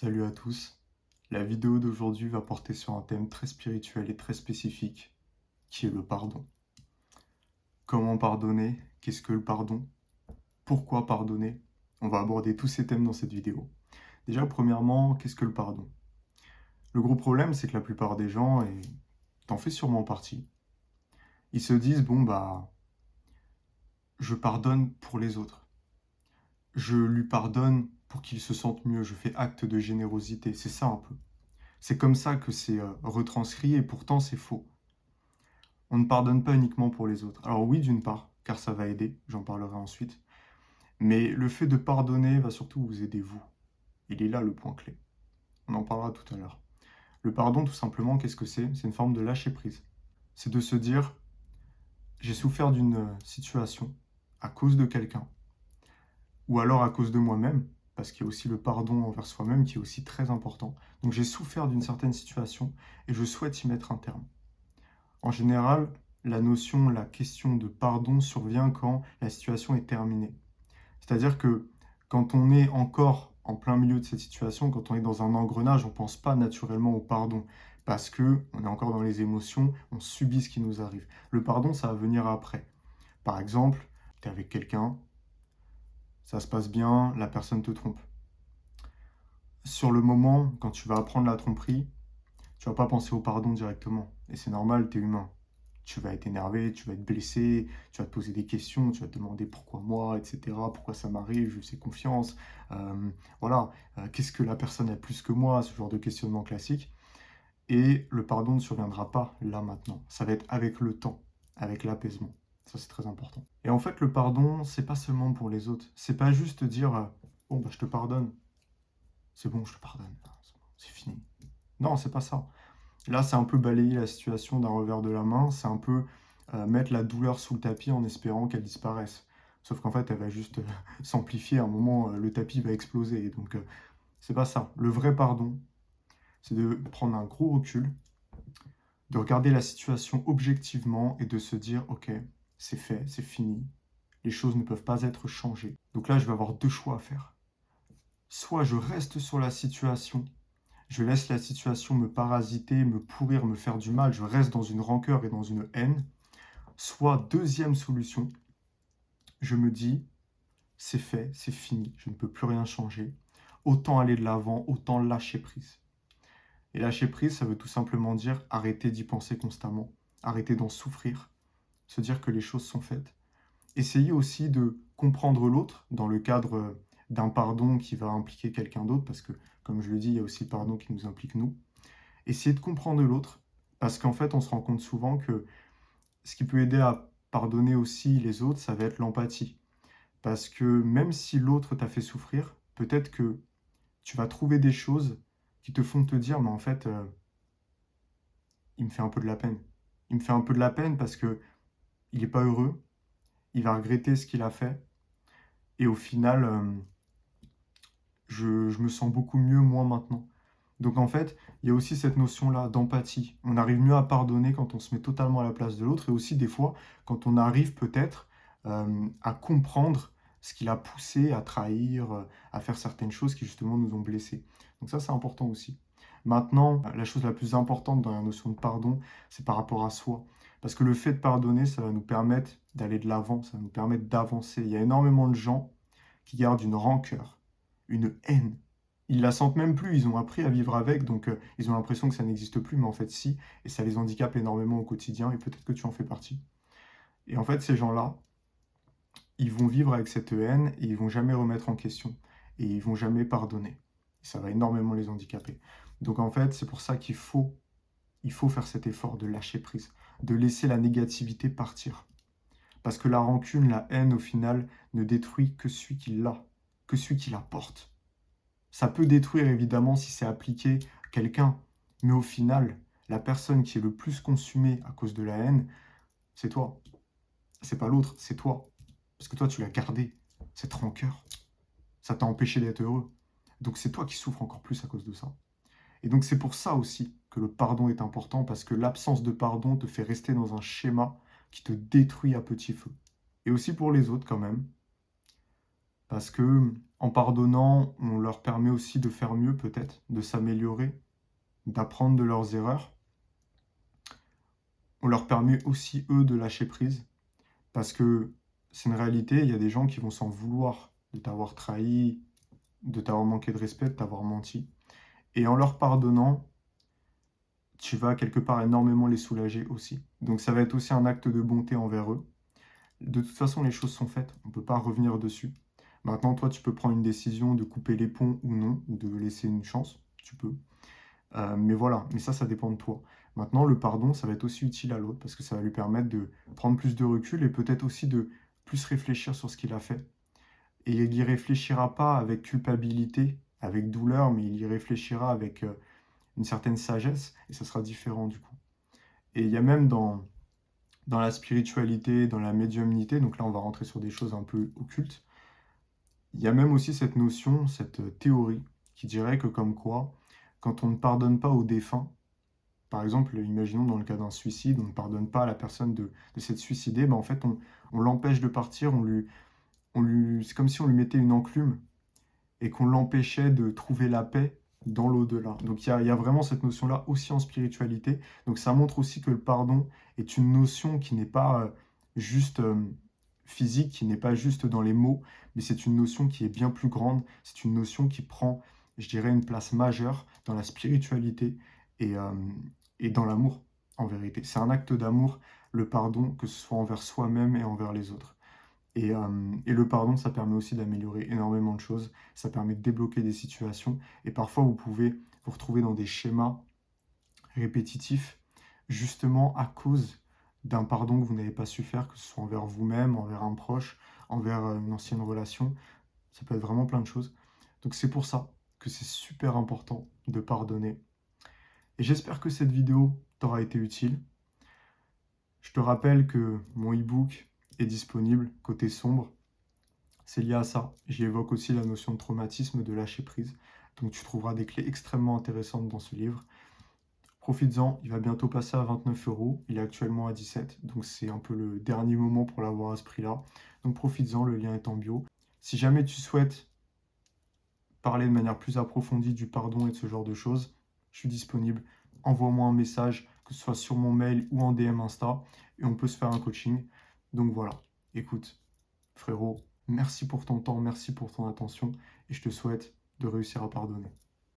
Salut à tous. La vidéo d'aujourd'hui va porter sur un thème très spirituel et très spécifique, qui est le pardon. Comment pardonner? Qu'est-ce que le pardon? Pourquoi pardonner? On va aborder tous ces thèmes dans cette vidéo. Déjà, premièrement, qu'est-ce que le pardon? Le gros problème, c'est que la plupart des gens, et t'en fais sûrement partie, ils se disent, bon bah, je pardonne pour les autres. Je lui pardonne pour qu'il se sente mieux, je fais acte de générosité. C'est ça un peu. C'est comme ça que c'est retranscrit et pourtant c'est faux. On ne pardonne pas uniquement pour les autres. Alors oui, d'une part, car ça va aider, j'en parlerai ensuite, mais le fait de pardonner va surtout vous aider vous. Il est là le point clé. On en parlera tout à l'heure. Le pardon, tout simplement, qu'est-ce que c'est? C'est une forme de lâcher prise. C'est de se dire, j'ai souffert d'une situation à cause de quelqu'un, ou alors à cause de moi-même, parce qu'il y a aussi le pardon envers soi-même qui est aussi très important. Donc j'ai souffert d'une certaine situation et je souhaite y mettre un terme. En général, la question de pardon survient quand la situation est terminée. C'est-à-dire que quand on est encore en plein milieu de cette situation, quand on est dans un engrenage, on ne pense pas naturellement au pardon parce que on est encore dans les émotions, on subit ce qui nous arrive. Le pardon, ça va venir après. Par exemple, tu es avec quelqu'un, ça se passe bien, la personne te trompe. Sur le moment, quand tu vas apprendre la tromperie, tu vas pas penser au pardon directement. Et c'est normal, tu es humain. Tu vas être énervé, tu vas être blessé, tu vas te poser des questions, tu vas te demander pourquoi moi, etc. Pourquoi ça m'arrive, je lui fais confiance. Euh, voilà, qu'est-ce que la personne a plus que moi, ce genre de questionnement classique. Et le pardon ne surviendra pas là maintenant. Ça va être avec le temps, avec l'apaisement. Ça, c'est très important. Et en fait, le pardon, c'est pas seulement pour les autres. C'est pas juste dire bon, bah, je te pardonne. C'est bon, je te pardonne. C'est fini. Non, c'est pas ça. Là, c'est un peu balayer la situation d'un revers de la main, c'est un peu mettre la douleur sous le tapis en espérant qu'elle disparaisse. Sauf qu'en fait, elle va juste s'amplifier, à un moment, le tapis va exploser. Et donc, c'est pas ça. Le vrai pardon, c'est de prendre un gros recul, de regarder la situation objectivement et de se dire, ok, c'est fait, c'est fini, les choses ne peuvent pas être changées. Donc là, je vais avoir deux choix à faire. Soit je reste sur la situation, je laisse la situation me parasiter, me pourrir, me faire du mal, je reste dans une rancœur et dans une haine. Soit deuxième solution, je me dis, c'est fait, c'est fini, je ne peux plus rien changer. Autant aller de l'avant, autant lâcher prise. Et lâcher prise, ça veut tout simplement dire arrêter d'y penser constamment, arrêter d'en souffrir, se dire que les choses sont faites. Essayer aussi de comprendre l'autre dans le cadre d'un pardon qui va impliquer quelqu'un d'autre, parce que, comme je le dis, il y a aussi le pardon qui nous implique nous. Essayer de comprendre l'autre, parce qu'en fait, on se rend compte souvent que ce qui peut aider à pardonner aussi les autres, ça va être l'empathie. Parce que même si l'autre t'a fait souffrir, peut-être que tu vas trouver des choses qui te font te dire, mais en fait, il me fait un peu de la peine. Il me fait un peu de la peine parce que il n'est pas heureux, il va regretter ce qu'il a fait, et au final, je me sens beaucoup mieux moi maintenant. Donc en fait, il y a aussi cette notion-là d'empathie. On arrive mieux à pardonner quand on se met totalement à la place de l'autre et aussi des fois quand on arrive peut-être à comprendre ce qui l'a poussé à trahir, à faire certaines choses qui justement nous ont blessés. Donc ça, c'est important aussi. Maintenant, la chose la plus importante dans la notion de pardon, c'est par rapport à soi. Parce que le fait de pardonner, ça va nous permettre d'aller de l'avant, ça va nous permettre d'avancer. Il y a énormément de gens qui gardent une rancœur, une haine. Ils la sentent même plus, ils ont appris à vivre avec, donc ils ont l'impression que ça n'existe plus, mais en fait si, et ça les handicape énormément au quotidien, et peut-être que tu en fais partie. Et en fait, ces gens-là, ils vont vivre avec cette haine, et ils vont jamais remettre en question, et ils vont jamais pardonner. Et ça va énormément les handicaper. Donc en fait, c'est pour ça il faut faire cet effort de lâcher prise, de laisser la négativité partir. Parce que la rancune, la haine, au final, ne détruit que celui qui l'a, que celui qui la porte. Ça peut détruire évidemment si c'est appliqué à quelqu'un, mais au final, la personne qui est le plus consumée à cause de la haine, c'est toi. C'est pas l'autre, c'est toi. Parce que toi, tu l'as gardé, cette rancœur. Ça t'a empêché d'être heureux. Donc c'est toi qui souffres encore plus à cause de ça. Et donc c'est pour ça aussi que le pardon est important, parce que l'absence de pardon te fait rester dans un schéma qui te détruit à petit feu. Et aussi pour les autres quand même, parce que En pardonnant, on leur permet aussi de faire mieux peut-être, de s'améliorer, d'apprendre de leurs erreurs. On leur permet aussi, eux, de lâcher prise. Parce que c'est une réalité, il y a des gens qui vont s'en vouloir de t'avoir trahi, de t'avoir manqué de respect, de t'avoir menti. Et en leur pardonnant, tu vas quelque part énormément les soulager aussi. Donc ça va être aussi un acte de bonté envers eux. De toute façon, les choses sont faites, on ne peut pas revenir dessus. Maintenant, toi, tu peux prendre une décision de couper les ponts ou non, ou de laisser une chance, tu peux. Mais voilà, mais ça dépend de toi. Maintenant, le pardon, ça va être aussi utile à l'autre, parce que ça va lui permettre de prendre plus de recul et peut-être aussi de plus réfléchir sur ce qu'il a fait. Et il y réfléchira pas avec culpabilité, avec douleur, mais il y réfléchira avec une certaine sagesse, et ça sera différent du coup. Et il y a même dans la spiritualité, dans la médiumnité, donc là on va rentrer sur des choses un peu occultes, il y a même aussi cette notion, cette théorie, qui dirait que comme quoi, quand on ne pardonne pas aux défunts, par exemple, imaginons dans le cas d'un suicide, on ne pardonne pas à la personne de s'être suicidée, ben en fait on l'empêche de partir, c'est comme si on lui mettait une enclume et qu'on l'empêchait de trouver la paix dans l'au-delà. Donc il y a vraiment cette notion-là aussi en spiritualité. Donc ça montre aussi que le pardon est une notion qui n'est pas juste physique, qui n'est pas juste dans les mots, mais c'est une notion qui est bien plus grande. C'est une notion qui prend, je dirais, une place majeure dans la spiritualité et, euh, et dans l'amour, en vérité. C'est un acte d'amour, le pardon, que ce soit envers soi-même et envers les autres. Et le pardon, ça permet aussi d'améliorer énormément de choses. Ça permet de débloquer des situations. Et parfois, vous pouvez vous retrouver dans des schémas répétitifs, justement à cause d'un pardon que vous n'avez pas su faire, que ce soit envers vous-même, envers un proche, envers une ancienne relation. Ça peut être vraiment plein de choses. Donc c'est pour ça que c'est super important de pardonner. Et j'espère que cette vidéo t'aura été utile. Je te rappelle que mon e-book est disponible côté sombre. C'est lié à ça. J'y évoque aussi la notion de traumatisme, de lâcher prise. Donc tu trouveras des clés extrêmement intéressantes dans ce livre. Profites-en, il va bientôt passer à 29 euros. Il est actuellement à 17, donc c'est un peu le dernier moment pour l'avoir à ce prix-là. Donc profites-en, le lien est en bio. Si jamais tu souhaites parler de manière plus approfondie du pardon et de ce genre de choses, je suis disponible. Envoie-moi un message, que ce soit sur mon mail ou en DM Insta, et on peut se faire un coaching. Donc voilà, écoute, frérot, merci pour ton temps, merci pour ton attention, et je te souhaite de réussir à pardonner.